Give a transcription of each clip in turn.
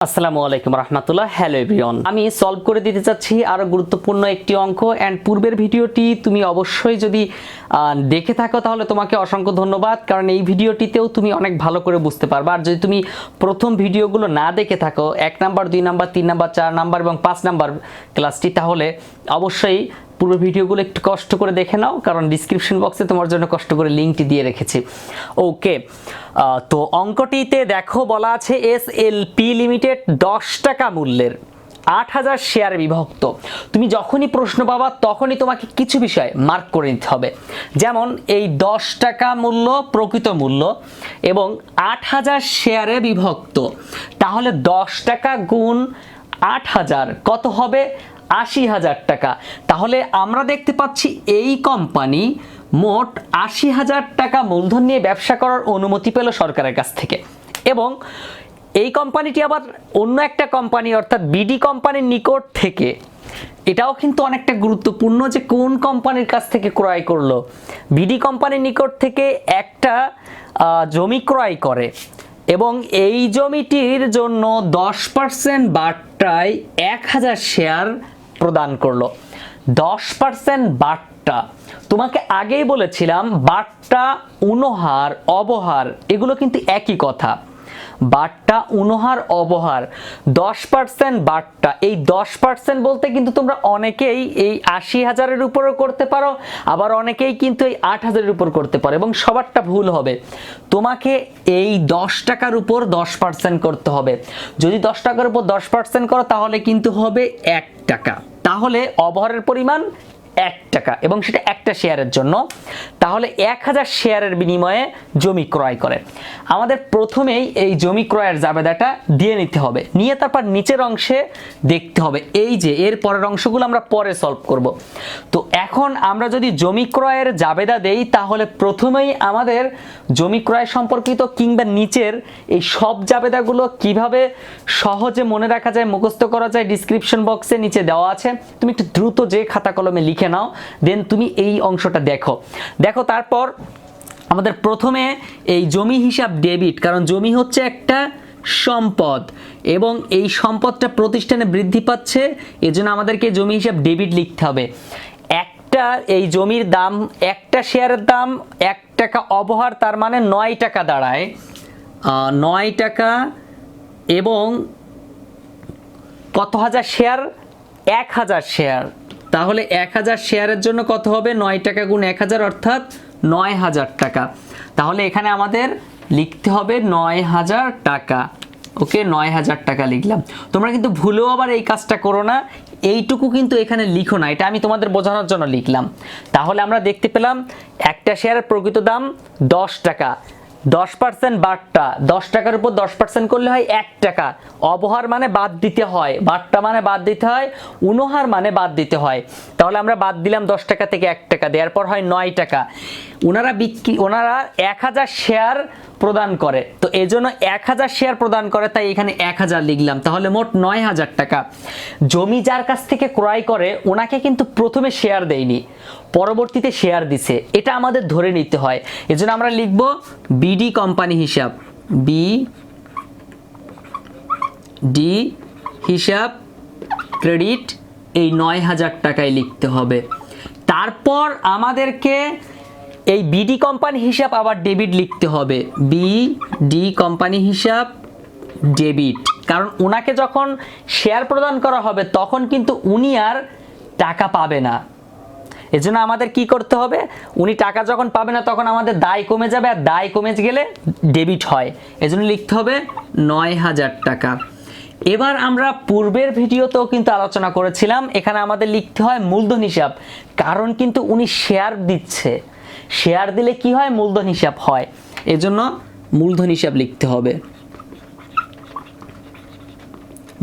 আসসালামু আলাইকুম রহমতুল্লাহ। Hello everyone, আমি সলভ করে দিতে চাচ্ছি আরো গুরুত্বপূর্ণ একটি অঙ্ক। এন্ড পূর্বের ভিডিওটি তুমি অবশ্যই যদি দেখে থাকো তাহলে তোমাকে অসংখ্য ধন্যবাদ, কারণ এই ভিডিওটিতেও তুমি অনেক ভালো করে বুঝতে পারবে। আর যদি তুমি প্রথম ভিডিওগুলো না দেখে থাকো, 1 নাম্বার 2 নাম্বার 3 নাম্বার 4 নাম্বার এবং 5 নাম্বার ক্লাসটি, তাহলে অবশ্যই পুরো ভিডিওগুলো একটু কষ্ট করে দেখে নাও, কারণ ডিসক্রিপশন বক্সে তোমার জন্য কষ্ট করে লিঙ্কটি দিয়ে রেখেছি। ওকে, তো অঙ্কটিতে দেখো বলা আছে এসএলপি লিমিটেড 10 টাকা মূল্যের 8000 শেয়ারে বিভক্ত। তুমি যখনই প্রশ্ন পাবা তখনই তোমাকে কিছু বিষয় মার্ক করে নিতে হবে। যেমন এই 10 টাকা মূল্য প্রকৃত মূল্য এবং 8000 শেয়ারে বিভক্ত, তাহলে 10 টাকা গুণ 8000 কত হবে? 80,000 টাকা। তাহলে আমরা দেখতে পাচ্ছি এই কোম্পানি মোট 80,000 টাকা মূলধন নিয়ে ব্যবসা করার অনুমতি পেল সরকারের কাছ থেকে। এবং এই কোম্পানিটি আবার অন্য একটা কোম্পানি অর্থাৎ বিডি কোম্পানির নিকট থেকে, এটাও কিন্তু অনেকটা গুরুত্বপূর্ণ যে কোন কোম্পানির কাছ থেকে ক্রয় করলো। বিডি কোম্পানির নিকট থেকে একটা জমি ক্রয় করে এবং এই জমিটির জন্য 10% বাট্টায় 1000 শেয়ার প্রদান করলো। 10% বাট্টা, তোমাকে আগেই বলেছিলাম বাট্টা, উনহার, অবহার এগুলো কিন্তু একই কথা। বাট্টা, উনহার, অবহার, 10% বাট্টা। এই 10% বলতে কিন্তু তোমরা অনেকেই এই 80,000-এর উপরও করতে পারো, আবার অনেকেই কিন্তু এই 8,000-এর উপর করতে পারো, এবং সবারটা ভুল হবে। তোমাকে এই 10 টাকার উপর 10% করতে হবে। যদি 10 টাকার উপর 10% করো তাহলে কিন্তু হবে 1 টাকা। তাহলে অবহারের পরিমাণ 1 টাকা এবং সেটা একটা শেয়ারের জন্য। তাহলে 1000 শেয়ারের বিনিময়ে জমি ক্রয় করে। আমাদের প্রথমেই এই জমি ক্রয়ের জাবেদাটা দিয়ে নিতে হবে, নিয়ে তারপর নিচের অংশে দেখতে হবে। এই যে এর পরের অংশগুলো আমরা পরে সলভ করব। তো এখন আমরা যদি জমি ক্রয়ের জাবেদা দেই তাহলে প্রথমেই আমাদের জমি ক্রয় সম্পর্কিত কিংবা নিচের এই সব জাবেদাগুলো কিভাবে সহজে মনে রাখা যায়, মুখস্থ করা যায়, ডিসক্রিপশন বক্সে নিচে দেওয়া আছে। তুমি একটু দ্রুত যে খাতা কলমে লিখে নাও, দেন তুমি এই অংশটা দেখো। তারপর আমাদের প্রথমে এই জমি হিসাব ডেবিট, কারণ জমি হচ্ছে একটা সম্পদ এবং এই সম্পদটা প্রতিষ্ঠানে বৃদ্ধি পাচ্ছে, এজন্য আমাদেরকে জমি হিসাব ডেবিট লিখতে হবে। একটা এই জমির দাম, একটা শেয়ারের দাম 1 টাকা অবহার, তার মানে 9 টাকা দাঁড়ায়। 9 টাকা এবং কত হাজার শেয়ার? 1000 শেয়ার। তাহলে 1000 শেয়ারের জন্য কত হবে? 9 টাকা গুণ 1000 অর্থাৎ 9000 টাকা। তাহলে এখানে আমাদের লিখতে হবে 9000 টাকা। ওকে, 9000 টাকা লিখলাম। তোমরা কিন্তু ভুলেও আবার এই কাজটা করো না, এইটুকু কিন্তু এখানে লিখো না, এটা আমি তোমাদের বোঝানোর জন্য লিখলাম। তাহলে আমরা দেখতে পেলাম একটা শেয়ারের প্রকৃত দাম 10 টাকা, 10% বাট্টা, 10 টাকার উপর 10% করলে হয় 1 টাকা। অবহার মানে বাদ দিতে হয়, বাট্টা মানে বাদ দিতে হয়, উনহার মানে বাদ দিতে হয়। তাহলে আমরা বাদ দিলাম 10 টাকা থেকে 1 টাকা, দেওয়ার পর হয় 9 টাকা। ওনারা 1000 শেয়ার প্রদান করে, তো এই জন্য 1000 শেয়ার প্রদান করে, তাই এখানে 1000 লিখলাম। তাহলে মোট 9000 টাকা। জমি যার কাছ থেকে ক্রয় করে ওনাকে কিন্তু প্রথমে শেয়ার দেয়নি, পরবর্তীতে শেয়ার দিছে, এটা আমাদের ধরে নিতে হয়। এজন্য আমরা লিখব বিডি কোম্পানি হিসাব, বিডি হিসাব ক্রেডিট, এই 9000 টাকায় লিখতে হবে। তারপর আমাদেরকে এই বিডি কোম্পানি হিসাব আবার ডেবিট লিখতে হবে, বিডি কোম্পানি হিসাব ডেবিট, কারণ ওনাকে যখন শেয়ার প্রদান করা হবে তখন কিন্তু উনি আর টাকা পাবে না। এজন্য আমাদের কি করতে হবে? উনি টাকা যখন পাবে না তখন আমাদের দায় কমে যাবে, আর দায় কমে গেলে ডেবিট হয়, এজন্য লিখতে হবে 9000 টাকা। এবার আমরা পূর্বের ভিডিওতেও কিন্তু আলোচনা করেছিলাম, এখানে আমাদের লিখতে হয় মূলধন হিসাব, কারণ কিন্তু উনি শেয়ার দিচ্ছে, শেয়ার দিলে কি হয়? মূলধন হিসাব হয়, এজন্য মূলধন হিসাব লিখতে হবে,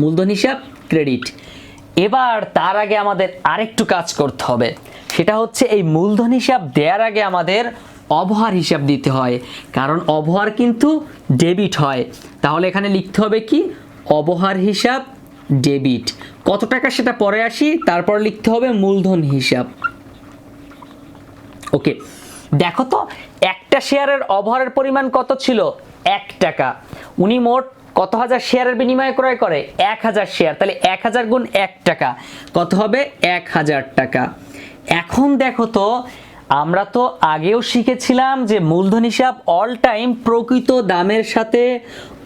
মূলধন হিসাব ক্রেডিট। এবার তার আগে আমাদের আরেকটু কাজ করতে হবে, সেটা হচ্ছে এই মূলধন হিসাব দেওয়ার আগে আমাদের অবহার হিসাব দিতে হয়, কারণ অবহার কিন্তু ডেবিট হয়। তাহলে এখানে লিখতে হবে কি? অবহার হিসাব ডেবিট। কত টাকা সেটা পরে আসি, তারপর লিখতে হবে মূলধন হিসাব। ওকে, দেখো তো একটা শেয়ারের অবহারের পরিমাণ কত ছিল? 1 টাকা। উনি মোট কত হাজার শেয়ারের বিনিময়ে ক্রয় করে? 1000 শেয়ার। তাহলে 1000 গুণ 1 টাকা কত হবে? 1000 টাকা। এখন দেখো তো, আমরা তো আগেও শিখেছিলাম যে মূলধন হিসাব অল টাইম প্রকৃত দামের সাথে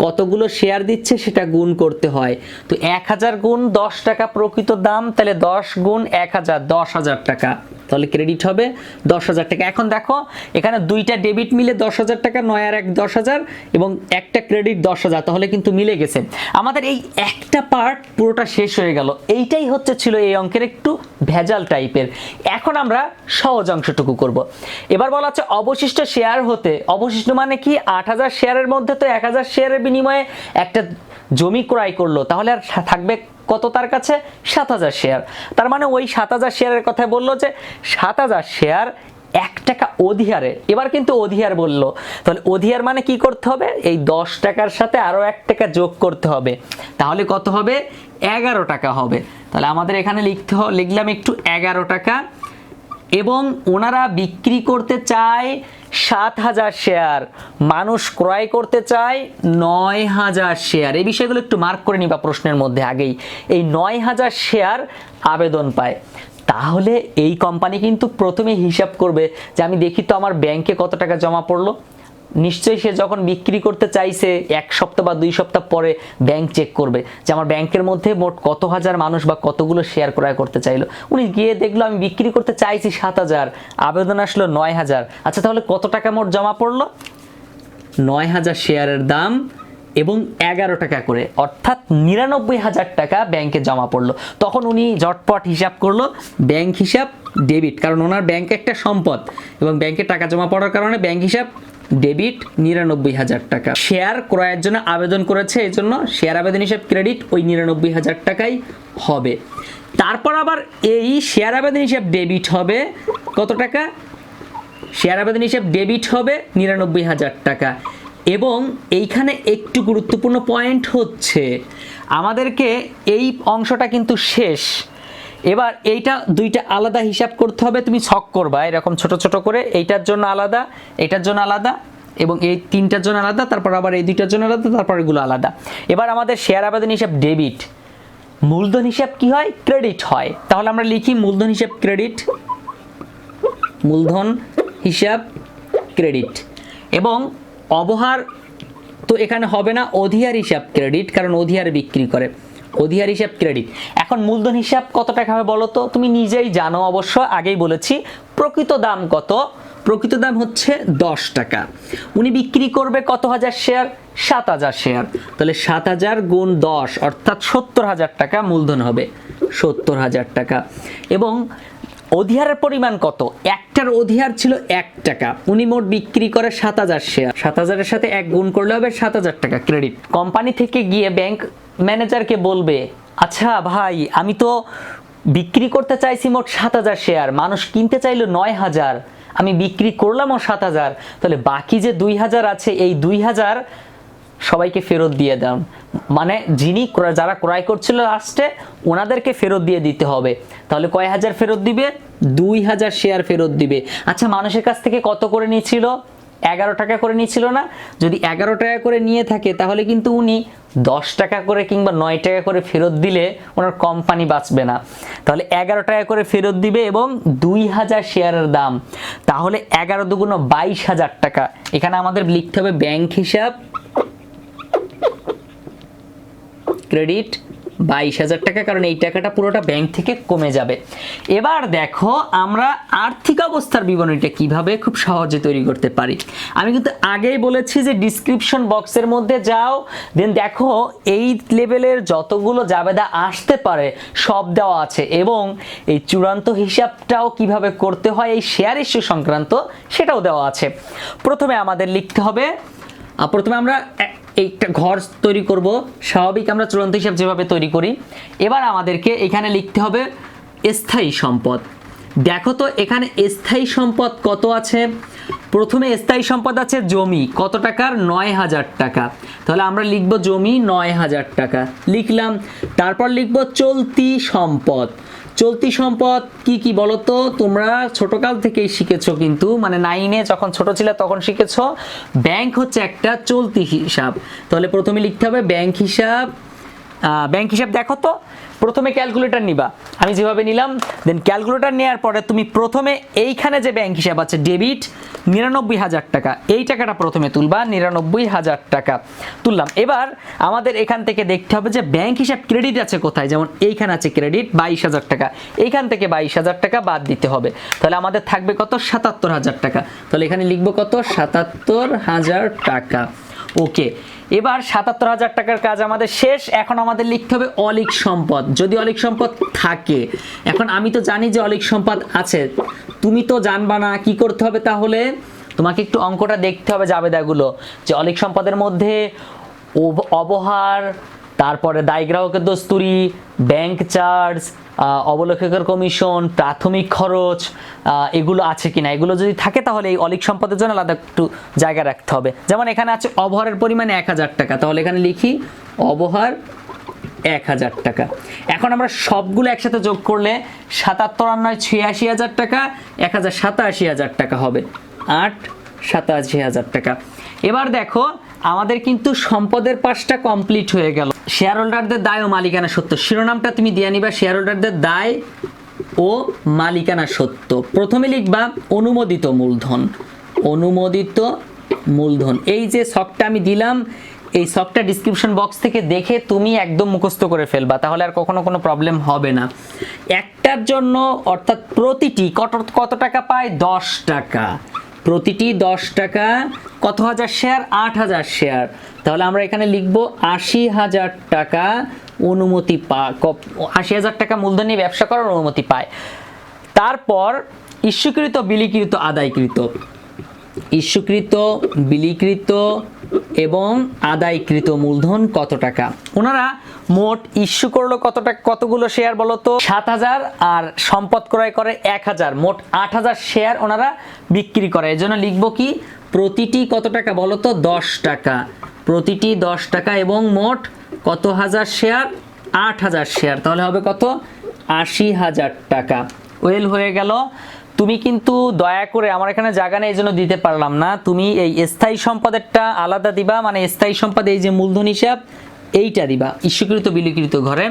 কতগুলো শেয়ার দিচ্ছে সেটা গুণ করতে হয়। তো 1000 গুণ 10 টাকা প্রকৃত দাম, তাহলে 10 গুণ 1000 10,000 টাকা, তাহলে ক্রেডিট হবে 10,000 টাকা। এখন দেখো এখানে দুইটা ডেবিট মিলে 10,000 টাকা, 9 আর 1 10,000 এবং একটা ক্রেডিট 10,000, তাহলে কিন্তু মিলে গেছে। আমাদের এই একটা পার্ট পুরোটা শেষ হয়ে গেল। এইটাই ছিল এই অঙ্কের একটু ভেজাল টাইপের। এখন আমরা সহজ অংশটুকু করব। এবার বলা হচ্ছে অবশিষ্ট শেয়ার হতে, অবশিষ্ট মানে কি? 8000 শেয়ারের মধ্যে তো 1000 শেয়ারের বিনিময়ে একটা জমি ক্রয় করলো, তাহলে আর থাকবে কত তার কাছে? 7000 শেয়ার। তার মানে ওই 7000 শেয়ারের কথা বললো যে 7000 শেয়ার 1 টাকা অধিহারে। এবার কিন্তু অধিহার বললো, তাহলে অধিহার মানে কি করতে হবে? এই 10 টাকার সাথে আরো 1 টাকা যোগ করতে হবে, তাহলে কত হবে? 11 টাকা হবে। তাহলে আমাদের এখানে লিখলাম একটু 11 টাকা। এবং ওনারা বিক্রি করতে চায় 7000 শেয়ার, মানুষ ক্রয় করতে চায় 9000 শেয়ার। এই বিষয়গুলো একটু মার্ক করে নিবা প্রশ্নের মধ্যে আগেই। এই 9000 শেয়ার আবেদন পায়। তাহলে এই কোম্পানি কিন্তু প্রথমে হিসাব করবে যে আমি দেখি তো আমার ব্যাংকে কত টাকা জমা পড়লো। নিশ্চয়ই সে যখন বিক্রি করতে চাইছে 1 সপ্তাহ বা 2 সপ্তাহ পরে ব্যাংক চেক করবে যে আমার ব্যাংকের মধ্যে মোট কত হাজার মানুষ বা কতগুলো শেয়ার ক্রয় করতে চাইলো। উনি গিয়ে দেখলো আমি বিক্রি করতে চাইছি 7000, আবেদন আসলো 9000। আচ্ছা, তাহলে কত টাকা মোট জমা পড়লো? 9000 শেয়ারের দাম এবং 11 টাকা করে, অর্থাৎ 99,000 টাকা ব্যাংকে জমা পড়লো। তখন উনি ঝটপট হিসাব করলো, ব্যাংক হিসাব ডেবিট, কারণ ওনার ব্যাংক একটা সম্পদ এবং ব্যাংকে টাকা জমা পড়ার কারণে ব্যাংক হিসাব ডেবিট 99,000 টাকা। শেয়ার ক্রয়ের জন্য আবেদন করেছে, এই জন্য শেয়ার আবেদন হিসাব ক্রেডিট ওই 99,000 টাকাই হবে। তারপর আবার এই শেয়ার আবেদন হিসাব ডেবিট হবে কত টাকা? শেয়ার আবেদন হিসাব ডেবিট হবে 99,000 টাকা। এবং এইখানে একটু গুরুত্বপূর্ণ পয়েন্ট হচ্ছে আমাদেরকে এই অংশটা কিন্তু শেষ। এবার এইটা দুইটা আলাদা হিসাব করতে হবে, তুমি ছক করবা এরকম ছোট ছোট করে, এইটার জন্য আলাদা, এইটার জন্য আলাদা এবং এই তিনটার জন্য আলাদা, তারপর আবার এই দুইটার জন্য আলাদা, তারপর এগুলো আলাদা। এবার আমাদের শেয়ার আবেদন হিসাব ডেবিট, মূলধন হিসাব কি হয়? ক্রেডিট হয়। তাহলে আমরা লিখি মূলধন হিসাব ক্রেডিট, মূলধন হিসাব ক্রেডিট। এবং অবহার তো এখানে হবে না, অধিহার হিসাব ক্রেডিট, কারণ অধিহার বিক্রি করে, অধিহার হিসাব ক্রেডিট। এখন মূলধন হিসাব কত টাকা হবে বলো তো? তুমি নিজেই জানো, অবশ্য আগেই বলেছি। প্রকৃত দাম কত? প্রকৃত দাম হচ্ছে 10 টাকা। উনি বিক্রি করবে কত হাজার শেয়ার? 7000 শেয়ার। তাহলে 7000 গুণ 10 অর্থাৎ 70,000 টাকা মূলধন হবে, 70,000 টাকা। এবং অধিহারের পরিমাণ কত? একটার অধিহার ছিল 1 টাকা, উনি মোট বিক্রি করে 7000 শেয়ার। 7000-এর সাথে 1 গুণ করলে হবে 7000 টাকা ক্রেডিট। কোম্পানি থেকে গিয়ে ব্যাংক ম্যানেজারকে বলবে, আচ্ছা ভাই, আমি তো বিক্রি করতে চাইছি মোট 7000 শেয়ার, মানুষ কিনতে চাইলো 9000, আমি বিক্রি করলামও 7000, তাহলে বাকি যে 2000 আছে এই 2000 সবাইকে ফেরত দিয়ে দাও। মানে যারা ক্রয় করছিল লাস্টে ওনাদেরকে ফেরত দিয়ে দিতে হবে। তাহলে কয় হাজার ফেরত দিবে? 2000 শেয়ার ফেরত দিবে। আচ্ছা, মানুষের কাছ থেকে কত করে নিয়েছিল? 11 টাকা করে নিয়েছিল না? যদি 11 টাকা করে নিয়ে থাকে তাহলে কিন্তু উনি 10 টাকা করে কিংবা 9 টাকা করে ফেরত দিলে ওনার কোম্পানি বাঁচবে না। তাহলে 11 টাকা করে ফেরত দিবে এবং 2000 শেয়ারের দাম, তাহলে 11 দুগুণ 22,000 টাকা। এখানে আমাদের লিখতে হবে ব্যাংক হিসাব ক্রেডিট 22,000 টাকা, কারণ এই টাকাটা পুরোটা ব্যাংক থেকে কমে যাবে। এবার দেখো আমরা আর্থিক অবস্থার বিবরণীটা কিভাবে খুব সহজে তৈরি করতে পারি। আমি কিন্তু আগেই বলেছি যে ডিসক্রিপশন বক্সের মধ্যে যাও, দেন দেখো এই লেভেলের যতগুলো জাবেদা আসতে পারে সব দেওয়া আছে এবং এই চূড়ান্ত হিসাবটাও কিভাবে করতে হয় এই শেয়ার ইস্যু সংক্রান্ত সেটাও দেওয়া আছে। প্রথমে আমাদের লিখতে হবে, প্রথমে আমরা একটা ঘর তৈরি করব, স্বাভাবিক আমরা চূড়ান্ত হিসাব যেভাবে তৈরি করি। এবার আমাদেরকে এখানে লিখতে হবে স্থায়ী সম্পদ। দেখো তো এখানে স্থায়ী সম্পদ কত আছে? প্রথমে স্থায়ী সম্পদ আছে জমি, কত টাকার? 9000 টাকা। তাহলে আমরা লিখব জমি 9000 টাকা লিখলাম। তারপর লিখব চলতি সম্পদ। চলতি সম্পদ কি কি বলো তো? তোমরা ছোটকাল থেকেই শিখেছো, কিন্তু মানে 9-এ যখন ছোট ছিলে তখন শিখেছো ব্যাংক হচ্ছে একটা চলতি হিসাব। তাহলে প্রথমে লিখতে হবে ব্যাংক হিসাব। ব্যাংক হিসাব দেখো তো, প্রথমে ক্যালকুলেটর নিবা, আমি যেভাবে নিলাম। দেন ক্যালকুলেটর নেওয়ার পরে তুমি প্রথমে এইখানে যে ব্যাংক হিসাব আছে ডেবিট 99,000 টাকা, এই টাকাটা প্রথমে তুলবা, 99,000 টাকা তুললাম। এবার আমাদের এখান থেকে দেখতে হবে যে ব্যাংক হিসাব ক্রেডিট আছে কোথায়, যেমন এইখানে আছে ক্রেডিট 22,000 টাকা, এইখান থেকে 22,000 টাকা বাদ দিতে হবে। তাহলে আমাদের থাকবে কত? 77,000 টাকা। তাহলে এখানে লিখবো কত? 77,000 টাকা। ওকে, এবার 77,000 টাকার কাজ আমাদের শেষ। এখন আমাদের লিখতে হবে অলিক সম্পদ, যদি অলিক সম্পদ থাকে। এখন আমি তো জানি যে অলিক সম্পদ আছে, তুমি তো জানবা না, কি করতে হবে? তাহলে তোমাকে একটু অঙ্কটা দেখতে হবে, জাবেদাগুলো, যে অলিক সম্পদের মধ্যে অবহার, তারপরে দায় গ্রাহকের দস্তুরি, ব্যাংক চার্জ, অবলেখকের কমিশন, প্রাথমিক খরচ, এগুলো আছে কিনা। এগুলো যদি থাকে তাহলে এই অলিক সম্পদের জন্য আলাদা একটু জায়গা রাখতে হবে। যেমন এখানে আছে অবহারের পরিমাণ 1,000 টাকা, তাহলে এখানে লিখি অবহার 1,000 টাকা। এখন আমরা সবগুলো একসাথে যোগ করলে 77 আর 9 86,000 টাকা, 1,000 87,000 টাকা হবে, 8 87,000 টাকা। এবার দেখো আমাদের কিন্তু সম্পদের পাশটা কমপ্লিট হয়ে গেল। শেয়ার হোল্ডারদের দায় ও মালিকানা সত্ত্ব, শিরোনামটা তুমি দিয়ে নিবা শেয়ার হোল্ডারদের দায় ও মালিকানা সত্ত্ব। প্রথমে লিখবা অনুমোদিত মূলধন, অনুমোদিত মূলধন। এই যে ছকটা আমি দিলাম, এই ছকটা ডেসক্রিপশন বক্স থেকে দেখে তুমি একদম মুখস্থ করে ফেলবা, তাহলে আর কখনো কোনো প্রবলেম হবে না। একটার জন্য অর্থাৎ প্রতিটি কত টাকা পায়? 10 টাকা। প্রতিটি 10 টাকা, কত হাজার শেয়ার? 8,000 শেয়ার। তাহলে আমরা এখানে লিখব 80,000 টাকা অনুমতি 80,000 টাকা মূলধন নিয়ে ব্যবসা করার অনুমতি পায়। তারপর ইস্যুকৃত, বিলিকৃত, আদায়কৃত, ইস্যুকৃত, বিলিকৃত এবং আদায়কৃত মূলধন কত টাকা। ওনারা মোট ইস্যু করলো কত টাকা, কতগুলো শেয়ার বলো তো? 7,000, আর সম্পদ ক্রয় করে 1,000, মোট 8,000 শেয়ার ওনারা বিক্রি করে। এর জন্য লিখবো কি? প্রতিটি কত টাকা বলো তো? 10 টাকা। প্রতিটি 10 টাকা এবং মোট কত হাজার শেয়ার? 8,000 শেয়ার। তাহলে হবে কত? 80,000 টাকা। ওয়েল হয়ে গেল। তুমি কিন্তু দয়া করে, আমার এখানে জায়গা নেই এই জন্য দিতে পারলাম না, তুমি এই স্থায়ী সম্পদেরটা আলাদা দিবা, মানে স্থায়ী সম্পদ এই যে মূলধন হিসাব এইটা দিবা ইস্যুকৃত বিলিকৃত ঘরে,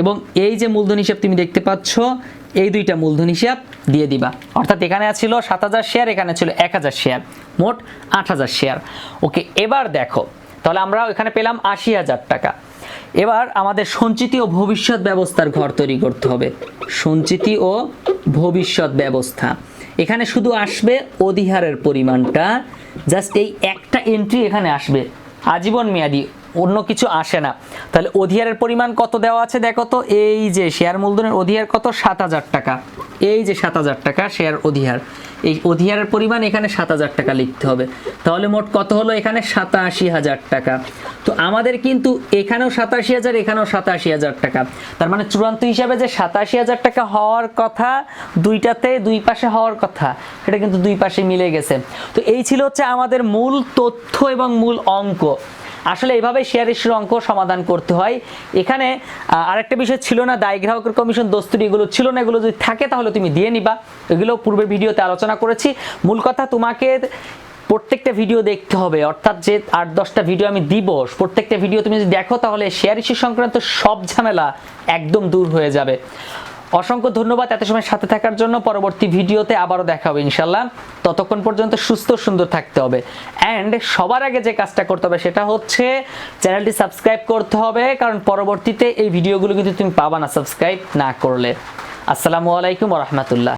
এবং এই যে মূলধন হিসাব তুমি দেখতে পাচ্ছ এই দুইটা মূলধন হিসাব দিয়ে দিবা। অর্থাৎ এখানে ছিল 7,000 শেয়ার, এখানে ছিল 1,000 শেয়ার, মোট 8,000 শেয়ার। ওকে, এবার দেখো তাহলে আমরা এখানে পেলাম 80,000 টাকা। এবার আমাদের সঞ্চিতি ও ভবিষ্যৎ ব্যবস্থার ঘর তৈরি করতে হবে। সঞ্চিতি ও ভবিষ্যৎ ব্যবস্থা, এখানে শুধু আসবে অধিহারের পরিমাণটা, জাস্ট এই একটা এন্ট্রি এখানে আসবে, আজীবন মেয়াদি, অন্য কিছু আসে না। তাহলে অধিহারের পরিমাণ কত দেওয়া আছে দেখো তো? এই যে শেয়ার মূলধনের অধিহার কত? 7,000 টাকা। এই যে 7,000 টাকা শেয়ার অধিহার, এই অধিহারের পরিমাণ এখানে 7,000 টাকা লিখতে হবে। তাহলে মোট কত হলো? এখানে 87,000 টাকা। তো আমাদের কিন্তু এখানেও 87,000, এখানেও 87,000 টাকা। তার মানে চূড়ান্ত হিসাবে যে 87,000 টাকা হওয়ার কথা, দুইটাতে দুই পাশে হওয়ার কথা, সেটা কিন্তু দুই পাশে মিলে গেছে। তো এই ছিল হচ্ছে আমাদের মূল তথ্য এবং মূল অঙ্ক। আসলে এইভাবে শেয়ার ইস্যুর অঙ্ক সমাধান করতে হয়। এখানে আরেকটা বিষয় ছিল না, দায় গ্রাহকের কমিশন, দস্তুরি, এগুলো ছিল না। এগুলো যদি থাকে তাহলে তুমি দিয়ে নিবা, এগুলো পূর্বের ভিডিওতে আলোচনা করেছি। মূল কথা, তোমাকে প্রত্যেকটা ভিডিও দেখতে হবে, অর্থাৎ যে 8-10টা ভিডিও আমি দিব, প্রত্যেকটা ভিডিও তুমি যদি দেখো তাহলে শেয়ার ইস্যু সংক্রান্ত সব ঝামেলা একদম দূর হয়ে যাবে। অসংখ্য ধন্যবাদ এত সময় সাথে থাকার জন্য। পরবর্তী ভিডিওতে আবারও দেখা হবে ইনশাল্লাহ। ততক্ষণ পর্যন্ত সুস্থ সুন্দর থাকতে হবে। অ্যান্ড সবার আগে যে কাজটা করতে হবে সেটা হচ্ছে চ্যানেলটি সাবস্ক্রাইব করতে হবে, কারণ পরবর্তীতে এই ভিডিওগুলো কিন্তু তুমি পাবা না সাবস্ক্রাইব না করলে। আসসালামু আলাইকুম ওয়া রাহমাতুল্লাহ।